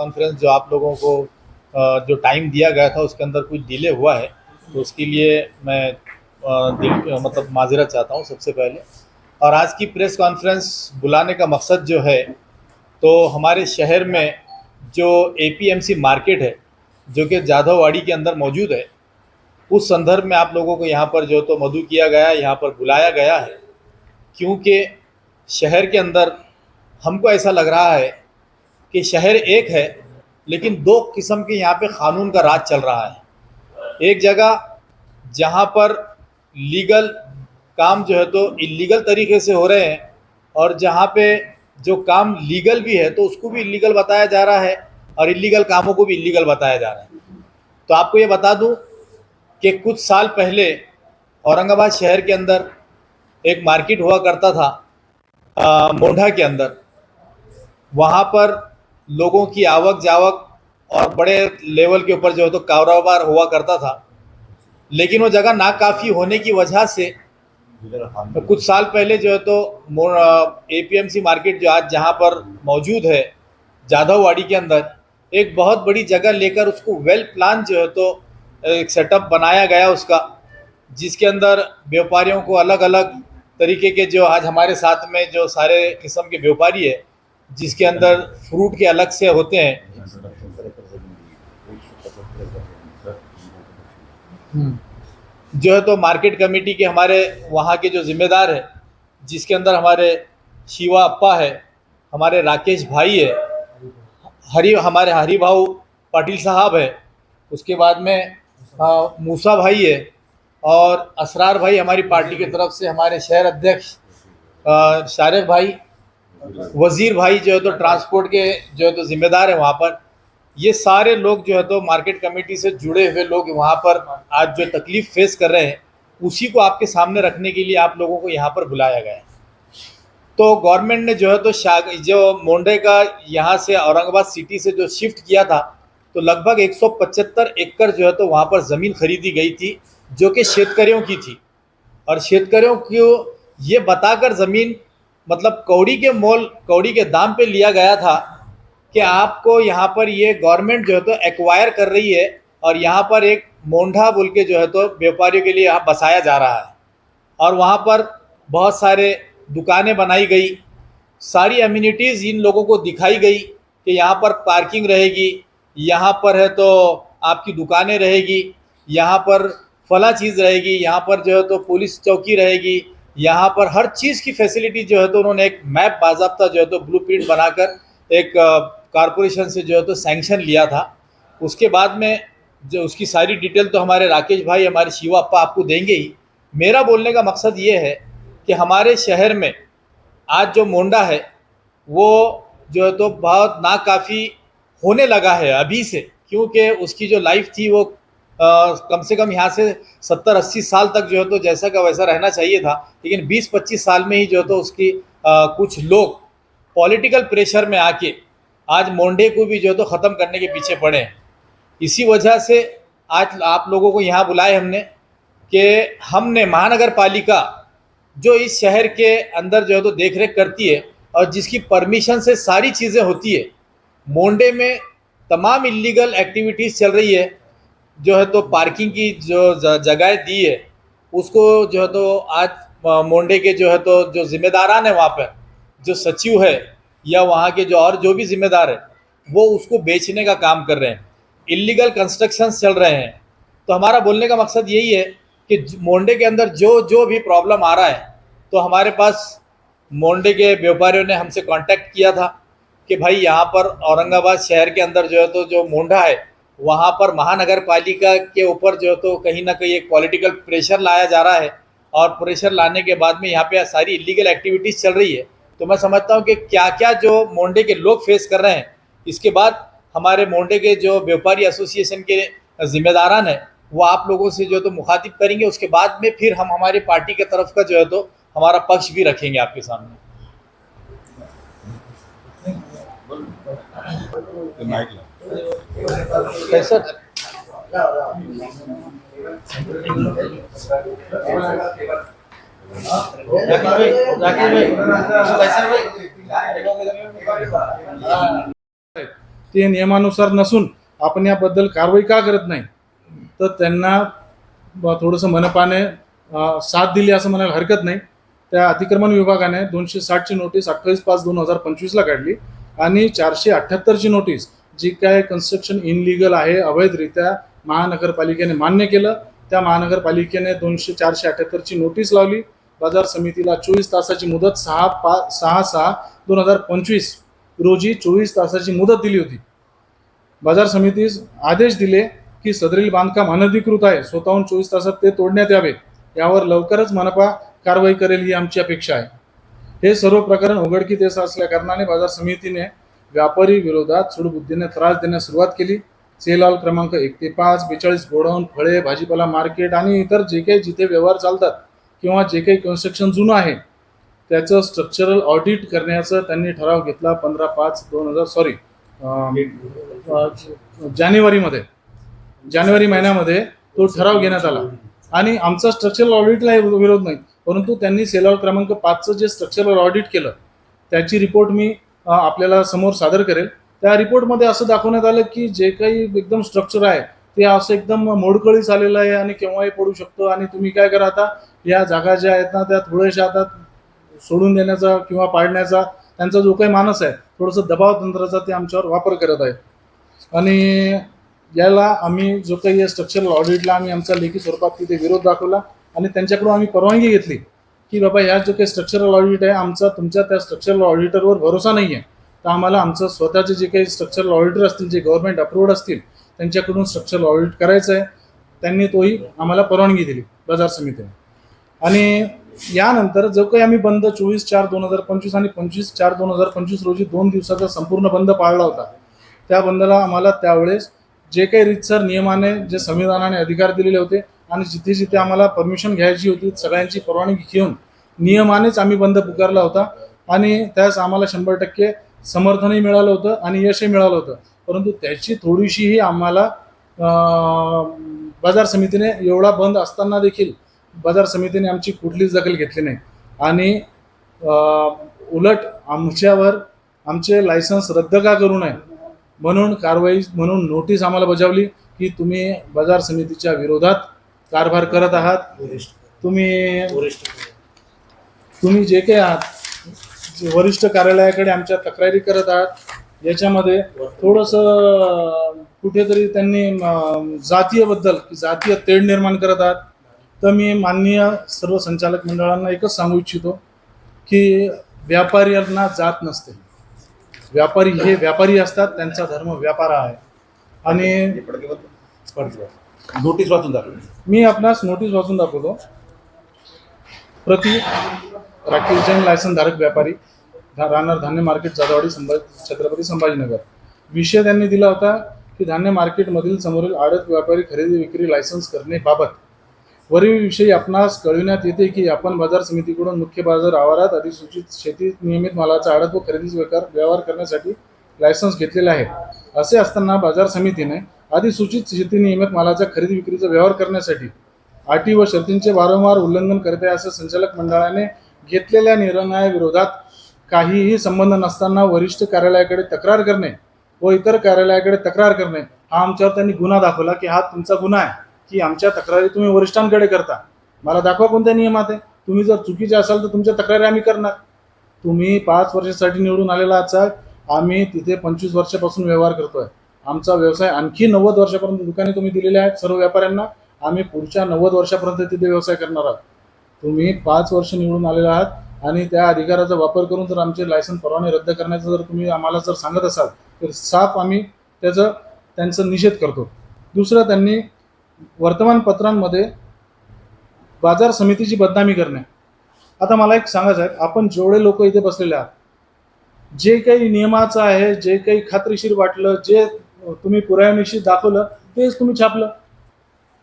Conference जो आप लोगों को जो टाइम दिया गया था उसके अंदर कुछ डिले हुआ है, तो उसके लिए मैं मतलब माजरत चाहता हूँ सबसे पहले। और आज की प्रेस कॉन्फ्रेंस बुलाने का मकसद जो है, तो हमारे शहर में जो एपीएमसी मार्केट है जो कि जाधववाड़ी के अंदर मौजूद है, उस संदर्भ में आप लोगों को यहाँ पर जो तो मधु किया गया है, यहाँ पर बुलाया गया है, क्योंकि शहर के अंदर हमको ऐसा लग रहा है कि शहर एक है लेकिन दो किस्म के यहाँ पे कानून का राज चल रहा है। एक जगह जहाँ पर लीगल काम जो है तो इलीगल तरीके से हो रहे हैं, और जहाँ पे जो काम लीगल भी है तो उसको भी इलीगल बताया जा रहा है, और इलीगल कामों को भी इलीगल बताया जा रहा है। तो आपको ये बता दूं कि कुछ साल पहले औरंगाबाद शहर के अंदर एक मार्केट हुआ करता था, मोंढा के अंदर। वहाँ पर लोगों की आवक जावक और बड़े लेवल के ऊपर जो है तो कारोबार हुआ करता था, लेकिन वो जगह नाकाफ़ी होने की वजह से कुछ साल पहले जो है तो एपीएमसी मार्केट जो आज जहाँ पर मौजूद है जाधववाड़ी के अंदर, एक बहुत बड़ी जगह लेकर उसको वेल प्लान जो है तो एक सेटअप बनाया गया उसका, जिसके अंदर व्यापारियों को अलग अलग तरीके के जो आज हमारे साथ में जो सारे किस्म के व्यापारी है, जिसके अंदर फ्रूट के अलग से होते हैं, जो है तो मार्केट कमेटी के हमारे वहाँ के जो जिम्मेदार है, जिसके अंदर हमारे शिवा अप्पा है, हमारे राकेश भाई है, हमारे हरिभाऊ पाटिल साहब है, उसके बाद में मूसा भाई है, और असरार भाई हमारी पार्टी की तरफ से हमारे शहर अध्यक्ष शारिफ भाई, वज़ीर भाई जो है तो ट्रांसपोर्ट के जो है तो ज़िम्मेदार है वहाँ पर। ये सारे लोग जो है तो मार्केट कमेटी से जुड़े हुए लोग वहाँ पर आज जो तकलीफ़ फेस कर रहे हैं, उसी को आपके सामने रखने के लिए आप लोगों को यहाँ पर बुलाया गया है। तो गवर्नमेंट ने जो है तो जो मोंडे का यहाँ से औरंगाबाद सिटी से जो शिफ्ट किया था, तो लगभग 175 एकड़ जो है तो वहाँ पर ज़मीन खरीदी गई थी, जो कि शेतकरियों की थी। और शेतकरियों को ये बताकर ज़मीन मतलब कौड़ी के दाम पे लिया गया था कि आपको यहाँ पर ये गवर्नमेंट जो है तो एक्वायर कर रही है, और यहाँ पर एक मोंढा बोल के जो है तो व्यापारियों के लिए यहाँ बसाया जा रहा है। और वहाँ पर बहुत सारे दुकानें बनाई गई, सारी एमिनिटीज़ इन लोगों को दिखाई गई कि यहाँ पर पार्किंग रहेगी, यहाँ पर है तो आपकी दुकानें रहेगी, यहाँ पर फला चीज़ रहेगी, यहाँ पर जो है तो पुलिस चौकी रहेगी, यहाँ पर हर चीज़ की फैसिलिटी जो है तो उन्होंने एक मैप बाज़ाब्ता जो है तो ब्लूप्रिंट बनाकर एक कारपोरेशन से जो है तो सैंक्शन लिया था। उसके बाद में जो उसकी सारी डिटेल तो हमारे राकेश भाई, हमारे शिवा अप्पा आपको देंगे ही। मेरा बोलने का मकसद ये है कि हमारे शहर में आज जो मोंडा है वो जो है तो बहुत नाकाफ़ी होने लगा है अभी से, क्योंकि उसकी जो लाइफ थी वो कम से कम यहाँ से 70-80 साल तक जो है तो जैसा का वैसा रहना चाहिए था, लेकिन 20-25 साल में ही जो है तो उसकी कुछ लोग पॉलिटिकल प्रेशर में आके आज मोंडे को भी जो है तो ख़त्म करने के पीछे पड़े हैं। इसी वजह से आज आप लोगों को यहाँ बुलाए हमने कि हमने महानगर पालिका जो इस शहर के अंदर जो है तो देख रेख करती है और जिसकी परमिशन से सारी चीज़ें होती है, मोंडे में तमाम इलीगल एक्टिविटीज़ चल रही है, जो है तो पार्किंग की जो जगह दी है उसको जो है तो आज मोंडे के जो है तो जो जिम्मेदारान है वहाँ पर जो सचिव है या वहाँ के जो और जो भी जिम्मेदार है वो उसको बेचने का काम कर रहे हैं, इलीगल कंस्ट्रक्शंस चल रहे हैं। तो हमारा बोलने का मकसद यही है कि मोंडे के अंदर जो जो भी प्रॉब्लम आ रहा है, तो हमारे पास मोंडे के व्यापारियों ने हमसे कांटेक्ट किया था कि भाई यहाँ पर औरंगाबाद शहर के अंदर जो है तो जो मोंढा है वहाँ पर महानगर पालिका के ऊपर जो है तो कहीं ना कहीं एक पॉलिटिकल प्रेशर लाया जा रहा है, और प्रेशर लाने के बाद में यहाँ पे सारी इलीगल एक्टिविटीज़ चल रही है। तो मैं समझता हूँ कि क्या क्या जो मोंडे के लोग फेस कर रहे हैं, इसके बाद हमारे मोंडे के जो व्यापारी एसोसिएशन के जिम्मेदारान हैं वो आप लोगों से जो तो मुखातिब करेंगे। उसके बाद में फिर हम हमारी पार्टी के तरफ का जो है तो हमारा पक्ष भी रखेंगे आपके सामने। कैसा ते नियमानुसार नसून आपण याबद्दल कारवाई का करत नाही, तर त्यांना थोडंसं मनपाने साथ दिली असं म्हणायला हरकत नाही. त्या अतिक्रमण विभागाने 260ची नोटीस 28/5/2025ला काढली आणि 478ची नोटीस जी काय कन्स्ट्रक्शन इनलिगल आहे, अवैधरित्या महानगरपालिकेने मान्य केलं, त्या महानगरपालिकेने 478ची नोटीस लावली. बाजार समितीला 24 तासाची मुदत 6/6/2025 रोजी 24 तासाची मुदत दिली होती. बाजार समितीस आदेश दिले की सदरील बांधकाम अनधिकृत आहे, स्वतःहून 24 तासात ते तोडण्यात यावे. यावर लवकरच मनपा कारवाई करेल ही आमची अपेक्षा आहे. हे सर्व प्रकरण उघडकीस येत असल्या कारणाने बाजार समितीने व्यापारी विरोधात सूडबुद्धीने त्रास देण्यास सुरुवात केली. सेल हॉल क्रमांक 1 ते 5, 42 गोडाऊन, फळे, भाजीपाला मार्केट आणि इतर जे काही जिथे व्यवहार चालतात किंवा जे काही कन्स्ट्रक्शन जुनं आहे त्याचं स्ट्रक्चरल ऑडिट करण्याचा त्यांनी ठराव घेतला जानेवारी महिन्यामध्ये तो ठराव घेण्यात आला. आणि आमचा स्ट्रक्चरल ऑडिटला विरोध नाही, परंतु त्यांनी सेल हॉल क्रमांक 5चं जे स्ट्रक्चरल ऑडिट केलं त्याची रिपोर्ट मी आपल्याला समोर सादर करेल. त्या रिपोर्टमध्ये असं दाखवण्यात आलं की जे काही एकदम स्ट्रक्चर आहे ते असं एकदम मोडकळीस आलेलं आहे आणि केव्हाही पडू शकतो. आणि तुम्ही काय करा, आता या जागा ज्या आहेत ना त्या थोड्याशा आता सोडून देण्याचा किंवा पाडण्याचा त्यांचा जो काही मानस आहे, थोडंसं दबाव तंत्राचा ते आमच्यावर वापर करत आहे. आणि याला आम्ही जो काही स्ट्रक्चरल ऑडिटला आम्ही आमचा लेखी स्वरूपात तिथे विरोध दाखवला आणि त्यांच्याकडून आम्ही परवानगी घेतली की बाबा ह्या जो काही स्ट्रक्चरल ऑडिट आहे आमचा तुमच्या त्या स्ट्रक्चरल ऑडिटरवर भरोसा नाही आहे, तर आम्हाला आमचं स्वतःचे जे काही स्ट्रक्चरल ऑडिटर असतील जे गव्हर्नमेंट अप्रूव्ड असतील त्यांच्याकडून स्ट्रक्चरल ऑडिट करायचं आहे. त्यांनी तोही आम्हाला परवानगी दिली बाजार समितीने. आणि यानंतर जो काही आम्ही बंद 24/4/2025 आणि 25/4/2025 रोजी 2 दिवसाचा संपूर्ण बंद पाळला होता, त्या बंदला आम्हाला त्यावेळेस जे काही रीतसर नियमाने जे संविधानाने अधिकार दिलेले होते आणि जिथे जिथे आम्हाला परमिशन घ्यायची होती सगळ्यांची परवानगी घेऊन नियमानेच आम्ही बंद पुकारला होता. आणि त्यास आम्हाला 100% समर्थनही मिळालं होतं आणि यशही मिळालं होतं. परंतु त्याची थोडीशीही आम्हाला बाजार समितीने एवढा बंद असताना देखील बाजार समितीने आमची कुठलीच दखल घेतली नाही. आणि उलट आमच्यावर आमचे लायसन्स रद्द का करू नये म्हणून कारवाई म्हणून नोटीस आम्हाला बजावली की तुम्ही बाजार समितीच्या विरोधात कारभार करत आहात, तुम्ही जे काही आहात वरिष्ठ कार्यालयाकडे आमच्या तक्रारी करत आहात. याच्यामध्ये थोडंसं कुठेतरी त्यांनी जातीय तेढ निर्माण करत आहात. तर मी माननीय सर्व संचालक मंडळांना एकच सांगू इच्छितो की व्यापाऱ्यांना जात नसते. व्यापारी हे व्यापारी असतात, त्यांचा धर्म व्यापार आहे. आणि नोटीस वाचून दाखव. मी आपणास नोटीस वाचून दाखवतो. प्रति राकेश जैन लायसन धारक व्यापारी, राहणार धान्य मार्केट, जाधववाडी, छत्रपती संभाजीनगर. विषय त्यांनी दिला होता की धान्य मार्केटमधील समोरील आडत व्यापारी खरेदी विक्री लायसन्स करणे बाबत वरील विषयी आपणास कळविण्यात येते की आपण बाजार समितीकडून मुख्य बाजार आवारात अधिसूचित शेती नियमित मालाचा आडत व खरेदी व्यवहार करण्यासाठी लायसन्स घेतलेले आहे. असे असताना बाजार समितीने अधिसूचित शेती नियमित मालाच्या खरेदी विक्रीचा व्यवहार करण्यासाठी अटी व शर्तींचे वारंवार उल्लंघन करते असे संचालक मंडळाने घेतलेल्या निर्णयाविरोधात काहीही संबंध नसताना वरिष्ठ कार्यालयाकडे तक्रार करणे व इतर कार्यालयाकडे तक्रार करणे हा आमच्यावर त्यांनी गुन्हा दाखवला की हा तुमचा गुन्हा आहे की आमच्या तक्रारी तुम्ही वरिष्ठांकडे करता. मला दाखवा कोणत्या नियमात आहे. तुम्ही जर चुकीचे असाल तर तुमच्या तक्रारी आम्ही करणार. तुम्ही 5 वर्षासाठी निवडून आलेला आहात, आम्ही तिथे 25 वर्षापासून व्यवहार करतोय. आमचा व्यवसाय आणखी 90 वर्षापर्यंत दुकाने तुम्ही दिलेले आहेत सर्व व्यापाऱ्यांना. आम्ही पुढच्या 90 वर्षापर्यंत तिथे व्यवसाय करणार आहोत. तुम्ही 5 वर्ष निवडून आलेला आहात आणि त्या अधिकाराचा वापर करून जर आमचे लायसन परवाने रद्द करण्याचं जर तुम्ही आम्हाला जर सांगत असाल तर साफ आम्ही त्यांचा निषेध करतो. दुसरं, त्यांनी वर्तमानपत्रांमध्ये बाजार समितीची बदनामी करणे. आता मला एक सांगायचं आहे, आपण जेवढे लोक इथे बसलेले आहात, जे काही नियमाचं आहे, जे काही खात्रीशीर वाटलं, जे तुम्ही पुराव्यानिशी दाखवलं तेच तुम्ही छापलं.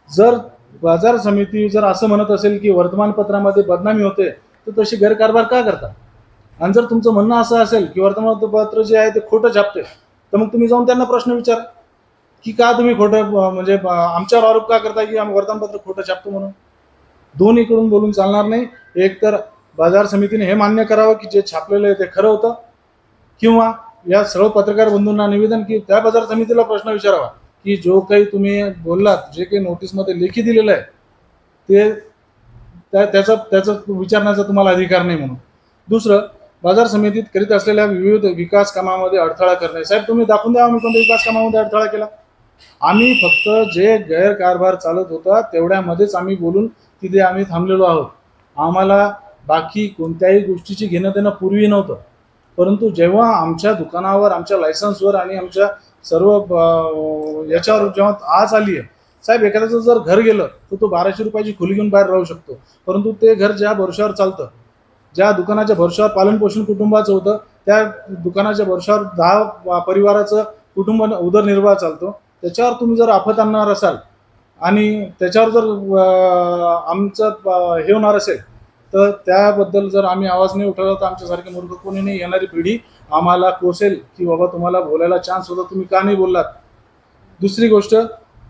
जर बाजार समिती जर असं म्हणत असेल की वर्तमानपत्रामध्ये बदनामी होते तर तशी गैरकारभार का करता. आणि जर तुमचं म्हणणं असं असेल की वर्तमानपत्र जे आहे ते खोटं छापते तर मग तुम्ही जाऊन त्यांना प्रश्न विचारा की का तुम्ही खोटं म्हणजे आमच्यावर आरोप का करता की आम्ही वर्तमानपत्र खोटं छापतो म्हणून. दोन्हीकडून बोलून चालणार नाही. एक तर बाजार समितीने हे मान्य करावं की जे छापलेलं आहे ते खरं होतं, किंवा या सर्व पत्रकार बंधूंना निवेदन की त्या बाजार समितीला प्रश्न विचारावा की जो काही तुम्ही बोललात, जे काही नोटीसमध्ये लेखी दिलेलं आहे ते त्याचा विचारण्याचा तुम्हाला अधिकार नाही म्हणून. दुसरं, बाजार समितीत करीत असलेल्या विविध विकास कामामध्ये अडथळा करणे. साहेब तुम्ही दाखवून द्या आम्ही कोणत्या विकास कामामध्ये अडथळा केला. आम्ही फक्त जे गैरकारभार चालत होता तेवढ्यामध्येच आम्ही बोलून तिथे आम्ही थांबलेलो आहोत. आम्हाला बाकी कोणत्याही गोष्टीची घेणं देणं पूर्वी नव्हतं. परंतु जेव्हा आमच्या दुकानावर, आमच्या लायसन्सवर आणि आमच्या सर्व याच्यावर जेव्हा आज आली आहे, साहेब एखाद्याचं जर घर गेलं तर तो 1200 रुपयाची खोली घेऊन बाहेर राहू शकतो. परंतु ते घर ज्या भरोशावर चालतं, ज्या दुकानाच्या भरोशावर पालनपोषण कुटुंबाचं होतं, त्या दुकानाच्या भरोशावर 10 परिवाराचं कुटुंब उदरनिर्वाह चालतो. त्याच्यावर तुम्ही जर आफत आणणार असाल आणि त्याच्यावर जर आमचं हे होणार असेल तर त्याबद्दल जर आम्ही आवाज नाही उठवला तर आमच्यासारखे मूर्ख कोणी नाही, येणारी पिढी आम्हाला कोसेल की बाबा तुम्हाला बोलायला चान्स होता, तुम्ही का नाही बोललात. दुसरी गोष्ट,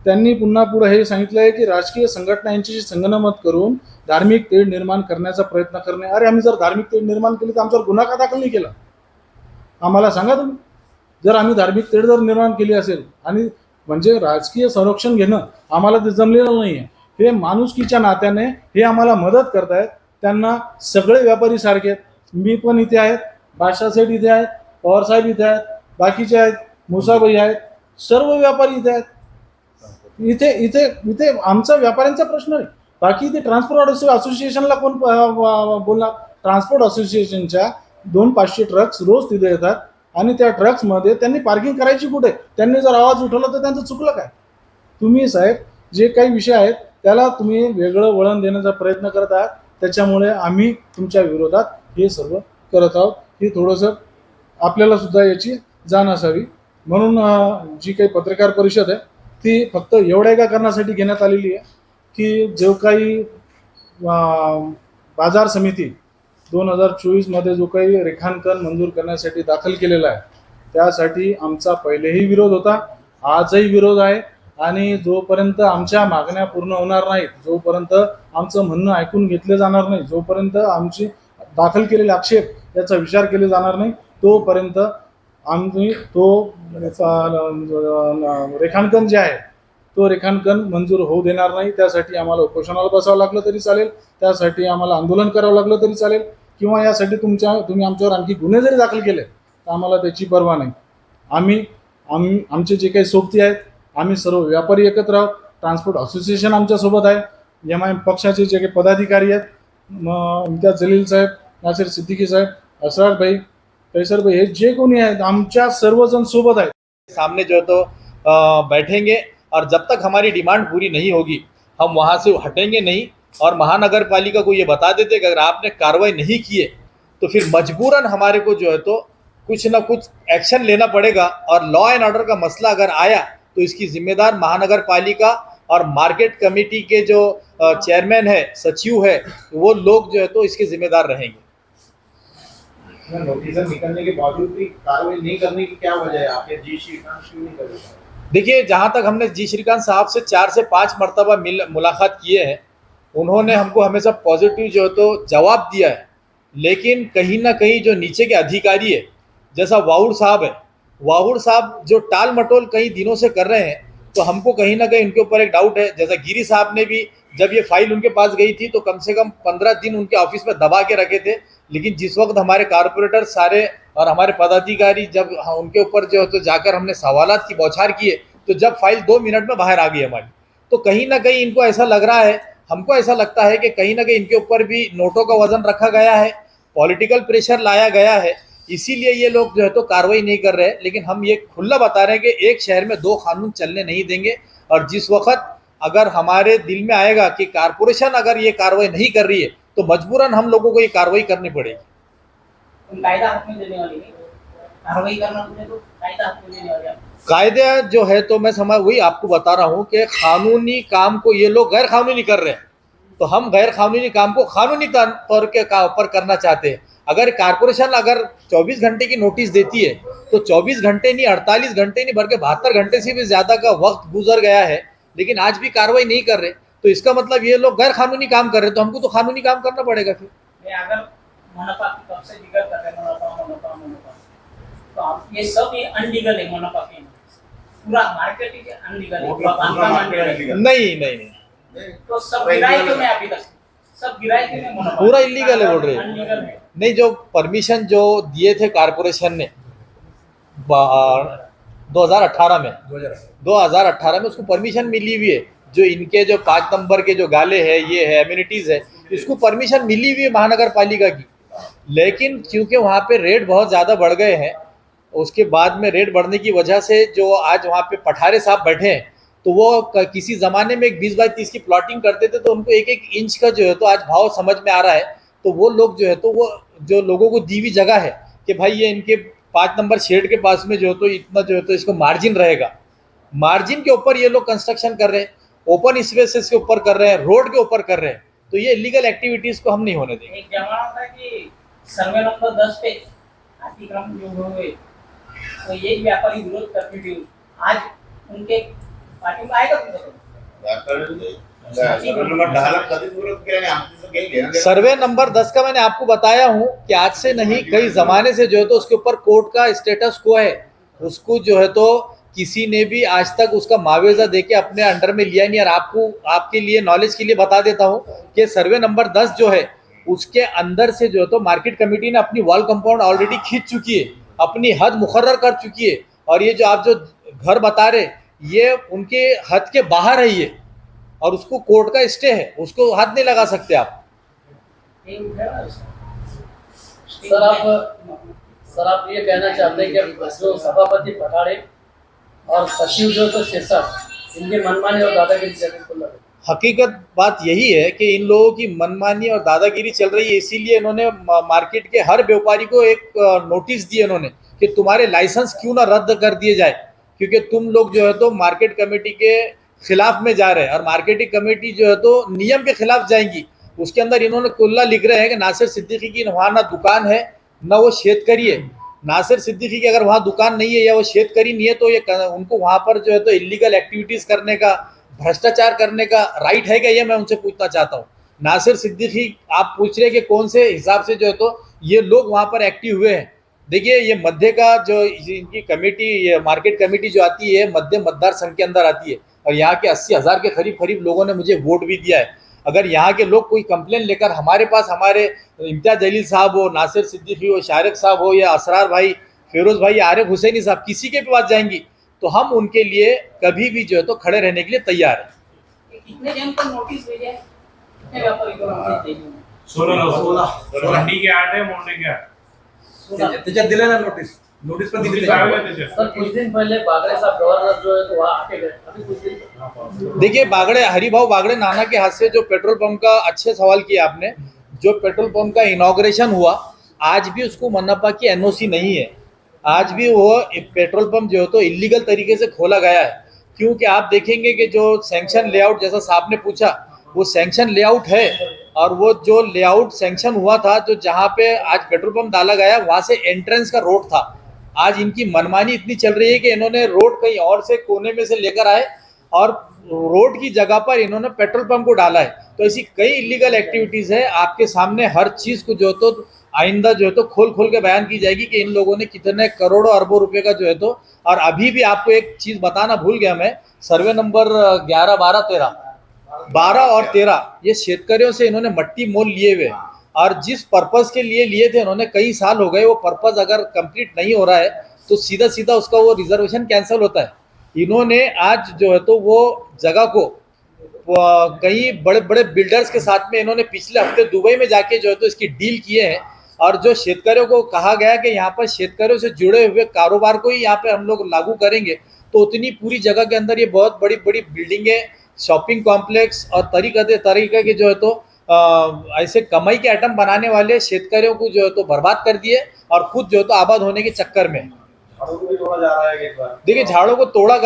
त्यांनी पुन्हा पुढे हे सांगितलं आहे की राजकीय संघटना यांच्याशी संगनमत करून धार्मिक तेढ निर्माण करण्याचा प्रयत्न करणे. अरे आम्ही जर धार्मिक तेढ निर्माण केली तर आमच्यावर गुन्हा का दाखल नाही केला, आम्हाला सांगा तुम्ही. जर आम्ही धार्मिक तेढ जर निर्माण केली असेल आणि म्हणजे राजकीय संरक्षण घेणं आम्हाला ते जमलेलं नाही आहे. हे माणुसकीच्या नात्याने हे आम्हाला मदत करतायत. त्यांना सगळे व्यापारी सारखे आहेत. मी पण इथे आहेत, बादशाह सेठ इथे आहेत, पवारसाहेब इथे आहेत, बाकीचे आहेत, मुसाबाई आहेत, सर्व व्यापारी इथे आहेत. इथे इथे इथे आमचा व्यापाऱ्यांचा प्रश्न आहे. बाकी इथे ट्रान्सपोर्ट असोसिएशनला कोण बोलणार. ट्रान्सपोर्ट असोसिएशनच्या 200-500 ट्रक्स रोज तिथे येतात आणि त्या ट्रक्समध्ये त्यांनी पार्किंग करायची कुठे. त्यांनी जर आवाज उठवला तर त्यांचं चुकलं काय. तुम्ही साहेब जे काही विषय आहेत त्याला तुम्ही वेगळं वळण देण्याचा प्रयत्न करत आहात. त्याच्यामुळे आम्ही तुमच्या विरोधात हे सर्व करत आहोत. हे थोडंसं आपल्याला सुद्धा याची जाण असावी. म्हणून जी काही पत्रकार परिषद आहे ती फक्त एवढ्या एका कारणासाठी घेण्यात आलेली आहे की जो काही बाजार समिती 2024 जो काही रेखांकन मंजूर करण्यासाठी दाखल केलेला आहे त्यासाठी आमचा पहिलेही विरोध होता, आजही विरोध आहे. आणि जोपर्यंत आमच्या मागण्या पूर्ण होणार नाहीत, जोपर्यंत आमचं म्हणणं ऐकून घेतलं जाणार नाही, जोपर्यंत आमची दाखल केलेले आक्षेप याचा विचार केले जाणार नाही, तोपर्यंत आम्ही तो रेखांकन जे आहे तो रेखांकन मंजूर होऊ देणार नाही. त्यासाठी आम्हाला उपोषणाला बसावं लागलं तरी चालेल, त्यासाठी आम्हाला आंदोलन करावं लागलं तरी चालेल, किंवा यासाठी तुम्ही आमच्यावर आणखी गुन्हे जरी दाखल केले तर आम्हाला त्याची पर्वा नाही. आम्ही आमचे जे काही सोबती आहेत, आम्ही सर्व व्यापारी एकत्र आहोत. ट्रान्सपोर्ट असोसिएशन आमच्यासोबत आहे. MIM पक्षाचे जे काही पदाधिकारी आहेत, इम्तियाज जलील साहेब, नासिर सिद्दीकी साहेब, असरार भाई, कैसर भाई, हे जे कोणी आहेत आमच्या सर्वजण सोबत आहेत. सामने जो है तो बैठेंगे और जब तक हमारी डिमांड पूरी नहीं होगी हम वहाँ से हटेंगे नहीं. और महानगर पालिका को ये बता देते कि अगर आपने कार्रवाई नहीं की है तो फिर मजबूरन हमारे को जो है तो कुछ ना कुछ एक्शन लेना पड़ेगा. और लॉ एंड ऑर्डर का मसला अगर आया तो इसकी जिम्मेदार महानगर पालिका और मार्केट कमेटी के जो चेयरमैन है, सचिव है, वो लोग जो है तो इसके जिम्मेदार रहेंगे. नोटिस निकलने के बावजूद भी कार्रवाई नहीं करने की क्या वजह है? आपने जी श्रीकांत क्यों नहीं करे? देखिए, जहाँ तक हमने जी श्रीकांत साहब से 4 से 5 मरतबा मुलाकात किए हैं, उन्होंने हमको हमेशा पॉजिटिव जो है तो जवाब दिया है. लेकिन कहीं ना कहीं जो नीचे के अधिकारी है, जैसा वाहुड़ साहब है, वाहुड़ साहब जो टाल मटोल कई दिनों से कर रहे हैं, तो हमको कहीं ना कहीं उनके ऊपर एक डाउट है. जैसा गिरी साहब ने भी, जब ये फाइल उनके पास गई थी तो कम से कम 15 दिन उनके ऑफिस में दबा के रखे थे. लेकिन जिस वक्त हमारे कारपोरेटर सारे और हमारे पदाधिकारी जब उनके ऊपर जो है तो जाकर हमने सवालात की बौछार किए, तो जब फाइल 2 मिनट में बाहर आ गई हमारी, तो कहीं ना कहीं इनको ऐसा लग रहा है, हमको ऐसा लगता है कि कहीं ना कहीं इनके ऊपर भी नोटों का वजन रखा गया है, पॉलिटिकल प्रेशर लाया गया है, इसीलिए ये लोग जो है तो कार्रवाई नहीं कर रहे हैं. लेकिन हम ये खुला बता रहे हैं कि एक शहर में 2 कानून चलने नहीं देंगे. और जिस वक्त अगर हमारे दिल में आएगा कि कारपोरेशन अगर ये कार्रवाई नहीं कर रही है तो मजबूरन हम लोगों को ये कार्रवाई करनी पड़ेगी. कायदा हाथ में देने वाली नहीं, कार्रवाई करना तुमने तो कायदा हाथ में देने वाली है. कायदा जो है तो मैं समझ वही आपको बता रहा हूँ कि कानूनी काम को ये लोग गैर कानूनी कर रहे हैं, तो हम गैर कानूनी काम को कानूनी तौर के ऊपर करना चाहते हैं. अगर कारपोरेशन अगर 24 घंटे की नोटिस देती है तो 24 घंटे नहीं, 48 घंटे नहीं, बल्कि 72 घंटे से भी ज़्यादा का वक्त गुजर गया है, लेकिन आज भी कार्रवाई नहीं कर रहे, तो इसका मतलब ये लोग गैर कानूनी काम कर रहे हैं, तो हमको तो कानूनी काम करना पड़ेगा. फिर मैं अगर मुनाफा की कब से जिक्र कर रहे मुनाफा, तो तो आप ये सब ये अनलीगल है मनपा के पूरा मार्केट ही अनलीगल है पूरा मार्केट illegal। नहीं नहीं नहीं, तो सब गिराए क्यों नहीं अभी तक सब गिराए क्यों नहीं मनपा पूरा illegal है बोल रहे हैं। अनलीगल है नहीं, जो परमिशन जो दिए थे कारपोरेशन ने 2018 में 2018 में उसको परमिशन मिली हुई है। जो इनके जो 5 नंबर के जो गाले है, ये है एम्यूनिटीज़ है, इसको परमिशन मिली हुई है महानगर पालिका की। लेकिन क्योंकि वहाँ पे रेट बहुत ज़्यादा बढ़ गए हैं, उसके बाद में रेट बढ़ने की वजह से जो आज वहाँ पे पठारे साहब बैठे हैं, तो वो किसी ज़माने में एक 20 बाई 30 की प्लॉटिंग करते थे, तो उनको एक एक इंच का जो है तो आज भाव समझ में आ रहा है। तो वो लोग जो है तो वो जो लोगों को दी हुई जगह है कि भाई ये इनके 5 नंबर शेड के पास में जो है तो इतना जो है तो इसको मार्जिन रहेगा, मार्जिन के ऊपर ये लोग कंस्ट्रक्शन कर रहे हैं, ओपन स्पेसेस के ऊपर कर रहे हैं, रोड के ऊपर कर रहे हैं। तो ये इलीगल एक्टिविटीज़ को हम नहीं होने देंगे। एक जमाना था कि सर्वे नंबर 10 पे अतिक्रमण जो हुए तो ये व्यापारी विरोध करते थे, आज उनके पार्टी में आएगा सर्वे नंबर 10 का मैंने आपको बताया हूँ कि आज से नहीं, कई ज़माने से जो है तो उसके ऊपर कोर्ट का स्टेटस को है, उसको जो है तो किसी ने भी आज तक उसका मुआवजा देके अपने अंडर में लिया नहीं। और आपको आपके लिए नॉलेज के लिए बता देता हूँ कि सर्वे नंबर 10 जो है उसके अंदर से जो है तो मार्केट कमेटी ने अपनी वॉल कंपाउंड ऑलरेडी खींच चुकी है, अपनी हद मुकर्रर कर चुकी है। और ये जो आप जो घर बता रहे, ये उनके हद के बाहर है ये, और उसको कोर्ट का स्टे है, उसको हाथ नहीं लगा सकते आप। सर आप ये कहना चाहते हैं कि जो सभापति पठाड़े और सचिव जो तो शेषक इनके मनमानी और दादागिरी चल रही है? हकीकत बात यही है कि इन लोगों की मनमानी और दादागिरी चल रही है, इसीलिए इन्होंने मार्केट के हर व्यापारी को एक नोटिस दिए इन्होंने कि तुम्हारे लाइसेंस क्यों ना रद्द कर दिए जाए, क्योंकि तुम लोग जो है तो मार्केट कमेटी के खिलाफ में जा रहे हैं और मार्केटिंग कमेटी जो है तो नियम के खिलाफ जाएंगी। उसके अंदर इन्होंने कुल्ला लिख रहे हैं कि नासिर सिद्दीकी की वहाँ ना दुकान है ना वो शेतकरी है। नासिर सिद्दीकी की अगर वहाँ दुकान नहीं है या वो शेतकरी नहीं है तो ये उनको वहाँ पर जो है तो इलीगल एक्टिविटीज़ करने का, भ्रष्टाचार करने का राइट है क्या, ये मैं उनसे पूछना चाहता हूँ। नासिर सिद्दीकी आप पूछ रहे हैं कि कौन से हिसाब से जो है तो ये लोग वहाँ पर एक्टिव हुए हैं। देखिए, ये मध्य का जो इनकी कमेटी, ये मार्केट कमेटी जो आती है मध्य मतदार संघ के अंदर आती है और यहाँ के 80,000 के करीब लोगों ने मुझे वोट भी दिया है। अगर यहाँ के लोग कोई कंप्लेन लेकर हमारे पास, हमारे इम्तियाज़ जलील साहब हो, नासिर सिद्दीकी हो, शारिक साहब हो, या असरार भाई, फिरोज़ भाई, आरिफ हुसैनी साहब, किसी के पास जाएंगी तो हम उनके लिए कभी भी जो है तो खड़े रहने के लिए तैयार हैं। कितने जन को नोटिस भेजे, कितने व्यापारी को नोटिस भेजे? 16 मंडी के 8 है, मोंडे के 8 त्याच्यात दिलं ना नोटीस पण दिली सर कुछ दिन पहले बागड़े साहब गवर्नर जो है तो वहाँ आके गए, अभी कुछ दिन देखिए, बागड़े हरिभाऊ बागड़े नाना के हाथ से जो पेट्रोल पंप का, अच्छे सवाल किया आपने, जो पेट्रोल पंप का इनॉग्रेशन हुआ, आज भी उसको मनपा की एनओसी नहीं है। आज भी वो पेट्रोल पंप जो है तो इलीगल तरीके से खोला गया है। क्योंकि आप देखेंगे कि जो सैंक्शन लेआउट, जैसा साहब ने पूछा, वो सैंक्शन लेआउट है और वो जो लेआउट सैंक्शन हुआ था, जो जहाँ पे आज पेट्रोल पंप डाला गया, वहाँ से एंट्रेंस का रोड था। आज इनकी मनमानी इतनी चल रही है कि इन्होंने रोड कहीं और से कोने में से लेकर आए और रोड की जगह पर इन्होंने पेट्रोल पंप को डाला है। तो ऐसी कई इलीगल एक्टिविटीज़ है, आपके सामने हर चीज़ को जो तो आइंदा जो है तो खोल के बयान की जाएगी कि इन लोगों ने कितने करोड़ों अरबों रुपए का जो है तो। और अभी भी आपको एक चीज़ बताना भूल गया मैं, सर्वे नंबर 11, 12 और 13 ये शेतकरियों से इन्होंने मट्टी मोल लिए हुए, और जिस पर्पज़ के लिए लिए थे इन्होंने, कई साल हो गए, वो पर्पज़ अगर कंप्लीट नहीं हो रहा है तो सीधा उसका वो रिजर्वेशन कैंसिल होता है। इन्होंने आज जो है तो वो जगह को कई बड़े बिल्डर्स के साथ में इन्होंने पिछले हफ्ते दुबई में जाके जो है तो इसकी डील किए हैं। और जो शेतकरियों को कहा गया कि यहाँ पर शेतकरियों से जुड़े हुए कारोबार को ही यहाँ पे हम लोग लागू करेंगे, तो उतनी पूरी जगह के अंदर ये बहुत बड़ी बिल्डिंगें, शॉपिंग कॉम्प्लेक्स और तरीके के जो है तो ऐसे कमाई के आइटम बनाने वाले शेतकरियों को जो है तो बर्बाद कर दिए और खुद जो है तो आबाद होने के चक्कर में। झाड़ों को भी तोड़ा जा रहा है एक बार। देखिए, झाड़ों को तोड़ा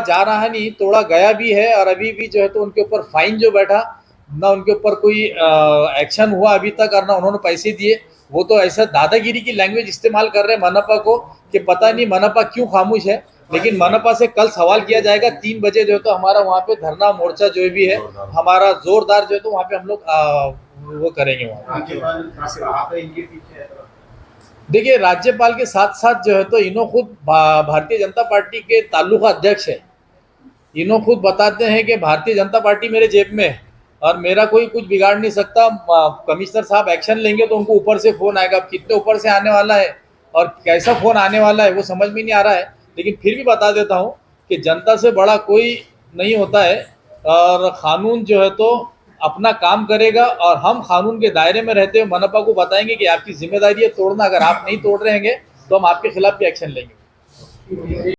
जा रहा है नहीं, तोड़ा गया भी है, और अभी भी जो है तो उनके ऊपर फाइन जो बैठा ना, उनके ऊपर कोई एक्शन हुआ अभी तक, और ना उन्होंने पैसे दिए। वो तो ऐसा दादागिरी की लैंग्वेज इस्तेमाल कर रहे हैं मनपा को कि पता नहीं मनपा क्यों खामोश है। लेकिन मनपा से कल सवाल किया जाएगा 3 बजे जो है तो हमारा वहाँ पे धरना मोर्चा जो भी है हमारा जोरदार जो है तो वहाँ पे हम लोग वो करेंगे वहाँ। इनके पीछे है देखिए, राज्यपाल के साथ साथ जो है तो इन्हों खुद भारतीय जनता पार्टी के तालुका अध्यक्ष है। इन्हों खुद बताते हैं कि भारतीय जनता पार्टी मेरे जेब में है और मेरा कोई कुछ बिगाड़ नहीं सकता। कमिश्नर साहब एक्शन लेंगे तो उनको ऊपर से फ़ोन आएगा। अब कितने ऊपर से आने वाला है और कैसा फ़ोन आने वाला है वो समझ में नहीं आ रहा है। लेकिन फिर भी बता देता हूँ कि जनता से बड़ा कोई नहीं होता है और क़ानून जो है तो अपना काम करेगा और हम कानून के दायरे में रहते हुए मनपा को बताएंगे कि आपकी जिम्मेदारी है तोड़ना। अगर आप नहीं तोड़ रहेंगे तो हम आपके खिलाफ भी एक्शन लेंगे।